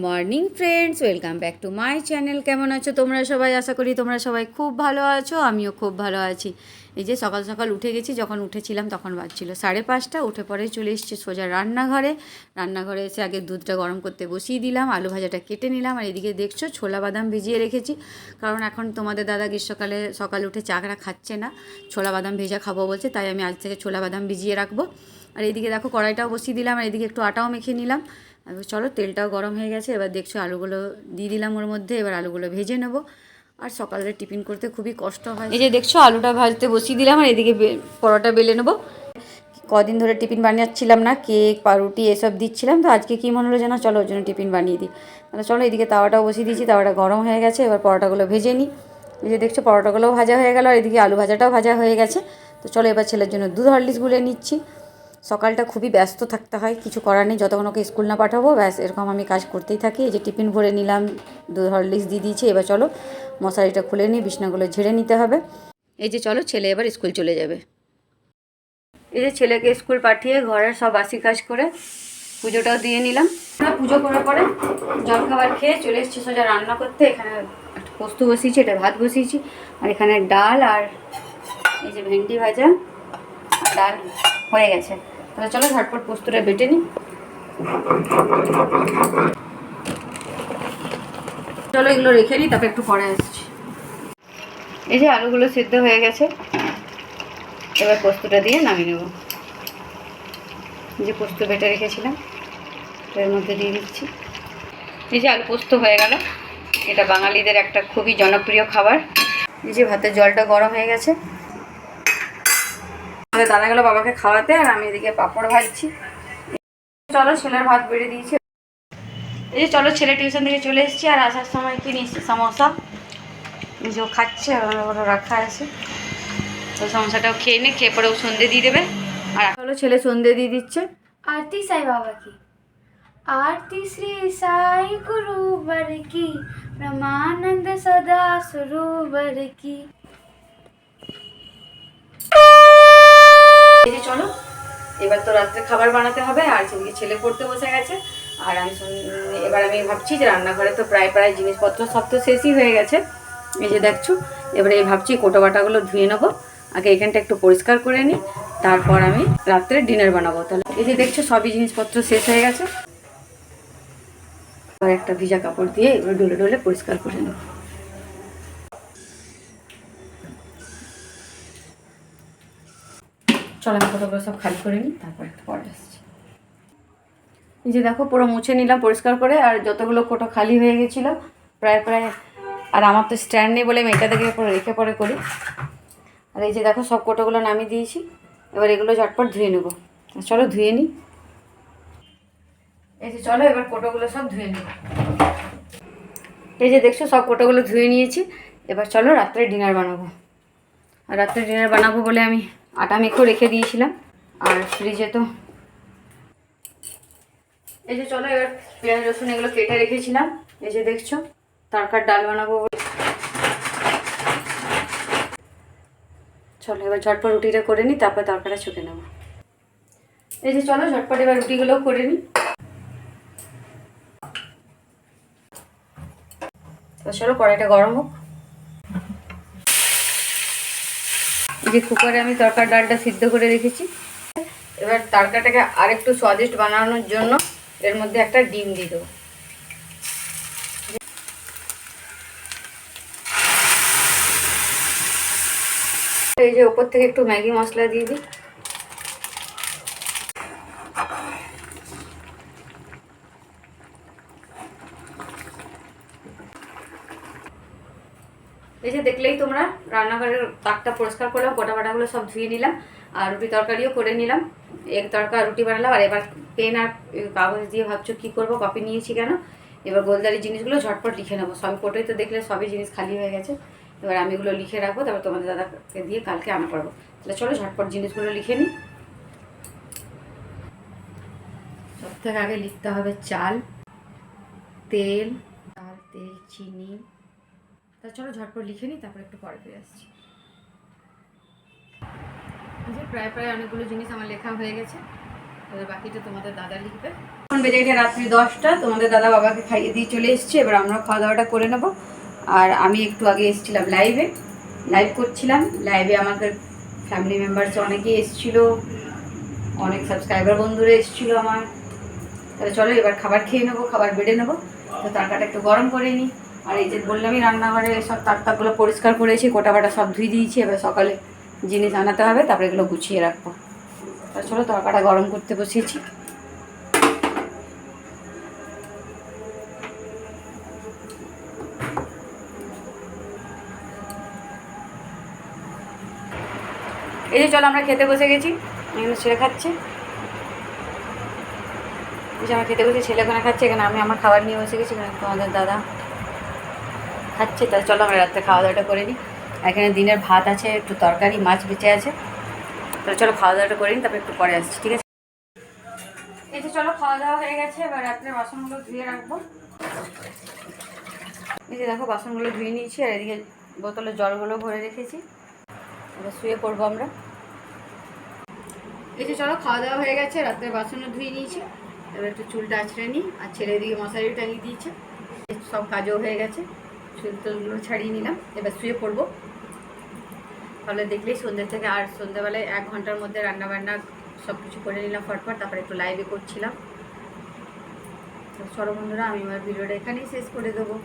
Morning friends, welcome back to my channel. কেমন আছো তোমরা সবাই? আশা করি তোমরা সবাই খুব ভালো আছো, আমিও খুব ভালো আছি। এই যে সকাল সকাল উঠে গেছি, যখন উঠেছিলাম তখন বাজছিল 5:30। উঠে পরে চলে এসেছি সোজা রান্নাঘরে এসে আগে দুধটা গরম করতে বসিয়ে দিলাম, আলু ভাজাটা কেটে নিলাম। আর এদিকে দেখছো ছোলা বাদাম ভিজিয়ে রেখেছি, কারণ এখন তোমাদের দাদা গ্রীষ্মকালে সকালে উঠে চাকরা খাচ্ছে না, ছোলা বাদাম ভেজা খাবো বলছে, তাই আমি আজ থেকে ছোলা বাদাম ভিজিয়ে রাখবো। আর এদিকে দেখো কড়াইটাও বসিয়ে দিলাম, আর এদিকে একটু আটাও মেখে নিলাম। চলো, তেলটাও গরম হয়ে গেছে, এবার দেখছো আলুগুলো দিয়ে দিলাম ওর মধ্যে। এবার আলুগুলো ভেজে নেব। আর সকালে টিফিন করতে খুবই কষ্ট হয়। এই যে দেখছো আলুটা ভাজতে বসিয়ে দিলাম, আর এদিকে পরোটা বেলে নেবো। কদিন ধরে টিফিন বানিয়েছিলাম না, কেক পাউরুটি এসব দিচ্ছিলাম, তো আজকে কী মনে হলো যেন চলো ওর জন্য টিফিন বানিয়ে দিই। তাহলে চলো, এদিকে তাওয়াটাও বসিয়ে দিয়েছি, তাওয়াটা গরম হয়ে গেছে। এবার পরোটাগুলো ভেজে নিই। এই যে দেখছো পরোটাগুলোও ভাজা হয়ে গেল, আর এদিকে আলু ভাজাটাও ভাজা হয়ে গেছে। তো চলো এবার ছেলের জন্য দুধ হরলিক্স গুলে নিচ্ছি। সকালটা খুবই ব্যস্ত থাকতে হয়, কিছু করার নেই, যতক্ষণ ওকে স্কুল না পাঠাবো ব্যাস এরকম আমি কাজ করতেই থাকি। এই যে টিফিন ভরে নিলাম, দুধ হরলিক্স দিয়ে দিয়েছি। এবার চলো মশারিটা খুলে নিই, বিছনাগুলো ঝেড়ে নিতে হবে। এই যে চলো, ছেলে এবার স্কুল চলে যাবে। এই যে ছেলেকে স্কুল পাঠিয়ে ঘরের সব বাসি কাজ করে পুজোটাও দিয়ে নিলাম। পুজো করার পরে জলখাবার খেয়ে চলে এসেছি সোজা রান্না করতে। এখানে একটা পোস্ত বসিয়েছি, এটা ভাত বসিয়েছি, আর এখানে ডাল আর এই যে ভেন্ডি ভাজা, ডাল হয়ে গেছে। তাহলে চলো ঝটপট পোস্তটা বেটে নিই। চলো এগুলো রেখে নিই, তারপর একটু পরে আসছি। এই যে আলুগুলো সিদ্ধ হয়ে গেছে, এবার পোস্তটা দিয়ে নামিয়ে নেব। যে পোস্ত বেটে রেখেছিলাম এর মধ্যে দিয়ে দিচ্ছি। এই যে আলু পোস্ত হয়ে গেল, এটা বাঙালিদের একটা খুবই জনপ্রিয় খাবার। এই যে ভাতের জলটা গরম হয়ে গেছে, দাদা গেল বাবাকে খাওয়াতে, আর আমি এদিকে পাঁপড় ভাজছি। চলো ছেলের ভাত বেড়ে দিয়েছি। এই যে চলো, ছেলে টিউশন থেকে চলে এসেছি, আর আসার সময় কি নিচ্ছি সমোসা। এই যে ও খাচ্ছে, ওরা রাখা আছে, তো সমোসাটাও খেয়ে নে, খেয়ে পরে ও সন্ধে দিয়ে দেবে। আর চলো ছেলে সন্ধে দিয়ে দিচ্ছে। आरती साई बाबा की। आरती श्री साई गुरुवर की, ब्रह्मानंद सदा सुरुवर की। এই যে চলো, এবার তো রাত্রে খাবার বানাতে হবে, আর সেদিকে ছেলে পড়তে বসে গেছে। আর এবার আমি ভাবছি যে রান্নাঘরে তো প্রায় জিনিসপত্র সব তো শেষই হয়ে গেছে। এই যে দেখছো, এবারে এই ভাবছি কোটো বাটাগুলো ধুয়ে নেবো, আগে এখানটা একটু পরিষ্কার করে নিই, তারপর আমি রাত্রে ডিনার বানাবো। তাহলে এই যে দেখছো সবই জিনিসপত্র শেষ হয়ে গেছে। আর একটা ভিজা কাপড় দিয়ে এগুলো ডলে ডলে পরিষ্কার করে নেব। চলো আমি কোটোগুলো সব খালি করে নিই, তারপর একটু পরে আসছি। এই যে দেখো পুরো মুছে নিলাম পরিষ্কার করে, আর যতগুলো কোটো খালি হয়ে গেছিলো প্রায়, আর আমার তো স্ট্যান্ড নেই বলে আমি এটা থেকে রেখে পরে করি। আর এই যে দেখো সব কোটোগুলো নামিয়ে দিয়েছি, এবার এগুলো ঝটপট ধুয়ে নেবো। চলো ধুয়ে নিই। এই যে চলো এবার কোটোগুলো সব ধুয়ে নেব। এই যে দেখছো সব কোটোগুলো ধুয়ে নিয়েছি, এবার চলো রাত্রে ডিনার বানাবো। আর রাত্রে ডিনার বানাবো বলে আমি আটা মেখেও রেখে দিয়েছিলাম, আর ফ্রিজে তো এই যে চলো এবার পেঁয়াজ রসুন এগুলো কেটে রেখেছিলাম। এই যে দেখছো তরকার ডাল বানাবো। চলো এবার ঝটপট রুটিটা করে নিই, তারপর তরকারিটা ছুঁকে নেবো। এই যে চলো ঝটপট এবার রুটিগুলোও করে নিই। তো চলো কড়াইটা গরম হোক। এই যে কুকারে আমি তরকার ডালটা সিদ্ধ করে রেখেছি। এবার তরকাটাকে আরেকটু স্বাদিষ্ট বানানোর জন্য এর মধ্যে একটা ডিম দিয়ে দেবো। এই যে ওপর থেকে একটু ম্যাগি মশলা দিয়ে দিই। এই যে দেখলেই তোমরা রান্নাঘরের তাকটা পরিষ্কার করলাম, গোটা বাটাগুলো সব ধুয়ে নিলাম, আর রুটি তরকারিও করে নিলাম। এক তরকা রুটি বানালাম। আর এবার পেন আর কাগজ দিয়ে ভাবছো কী করবো, কপি নিয়েছি কেন, এবার গোলদারি জিনিসগুলো ঝটপট লিখে নেবো। সবই কোটোই তো দেখলে সবই জিনিস খালি হয়ে গেছে, এবার আমি এগুলো লিখে রাখবো, তারপর তোমাদের দাদাকে দিয়ে কালকে আনা করবো। তাহলে চলো ঝটপট জিনিসগুলো লিখে নিই। সব থেকে আগে লিখতে হবে চাল, তেল, চিনি। তা চলো ঝটপট লিখে নিই, তারপর একটু পরে ফিরে আসছি। যে প্রায় অনেকগুলো জিনিস আমার লেখা হয়ে গেছে, এবার বাকিটা তোমাদের দাদা লিখবে। বেজে গেছে রাত্রি 10টা। তোমাদের দাদা বাবাকে খাইয়ে দিয়ে চলে এসছে, এবার আমরা খাওয়া দাওয়াটা করে নেব। আর আমি একটু আগে এসেছিলাম লাইভ করছিলাম। লাইভে আমাদের ফ্যামিলি মেম্বার্স অনেকেই এসেছিলো, অনেক সাবস্ক্রাইবার বন্ধুরা এসেছিলো আমার। তাহলে চলো এবার খাবার খেয়ে নেবো, খাবার বেড়ে নেবো। তো তরকাটা একটু গরম করে নিই। আর এই যে বললামই রান্নাঘরে সব তাকগুলো পরিষ্কার করেছি, কোটা বাটা সব ধুয়ে দিয়েছি। এবার সকালে জিনিস আনাতে হবে, তারপরে এগুলো গুছিয়ে রাখবো। তা চলো তরকাটা গরম করতে বসিয়েছি। এই যে চলো আমরা খেতে বসে গেছি। এখানে ছেলে খাচ্ছে, এই যে আমরা খেতে বসে, ছেলে ওখানে খাচ্ছে, এখানে আমি আমার খাবার নিয়ে বসে গেছি। এখানে তোমাদের দাদা খাচ্ছে। তাহলে চলো আমরা রাত্রে খাওয়া দাওয়াটা করে নিই। এখানে দিনের ভাত আছে, একটু তরকারি, মাছ বেঁচে আছে। তাহলে চলো খাওয়া দাওয়াটা করে নিই, তারপরে একটু পরে আসছি, ঠিক আছে? এই যে চলো খাওয়া দাওয়া হয়ে গেছে, এবার রাত্রে বাসনগুলো ধুয়ে রাখবো। এই যে দেখো বাসনগুলো ধুয়ে নিয়েছি, আর এদিকে বোতলে জলগুলো ভরে রেখেছি। এবার শুয়ে পড়বো আমরা। এই যে চলো খাওয়া দাওয়া হয়ে গেছে, রাত্রে বাসনও ধুয়ে নিয়েছি। এবার একটু চুলটা আঁচড়ে নিই। আর ছেলে এদিকে মশারি টাঙিয়ে দিয়েছে, সব কাজও হয়ে গেছে। চুল টুলগুলো ছাড়িয়ে নিলাম, এবার শুয়ে পড়বো। তাহলে দেখলেই সন্ধ্যে থেকে, আর সন্ধ্যেবেলায় 1 ঘন্টার মধ্যে রান্নাবান্না সব কিছু করে নিলাম ফটফট। তারপরে একটু লাইভে করছিলাম। তো চলো বন্ধুরা, আমি আমার ভিডিওটা এখানেই শেষ করে দেবো।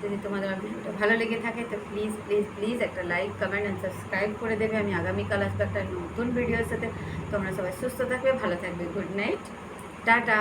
যদি তোমাদের আমার ভিডিওটা ভালো লেগে থাকে তো প্লিজ প্লিজ প্লিজ একটা লাইক, কমেন্ট অ্যান্ড সাবস্ক্রাইব করে দেবে। আমি আগামীকাল আসবো একটা নতুন ভিডিওর সাথে। তোমরা সবাই সুস্থ থাকবে, ভালো থাকবে। Good night, tata.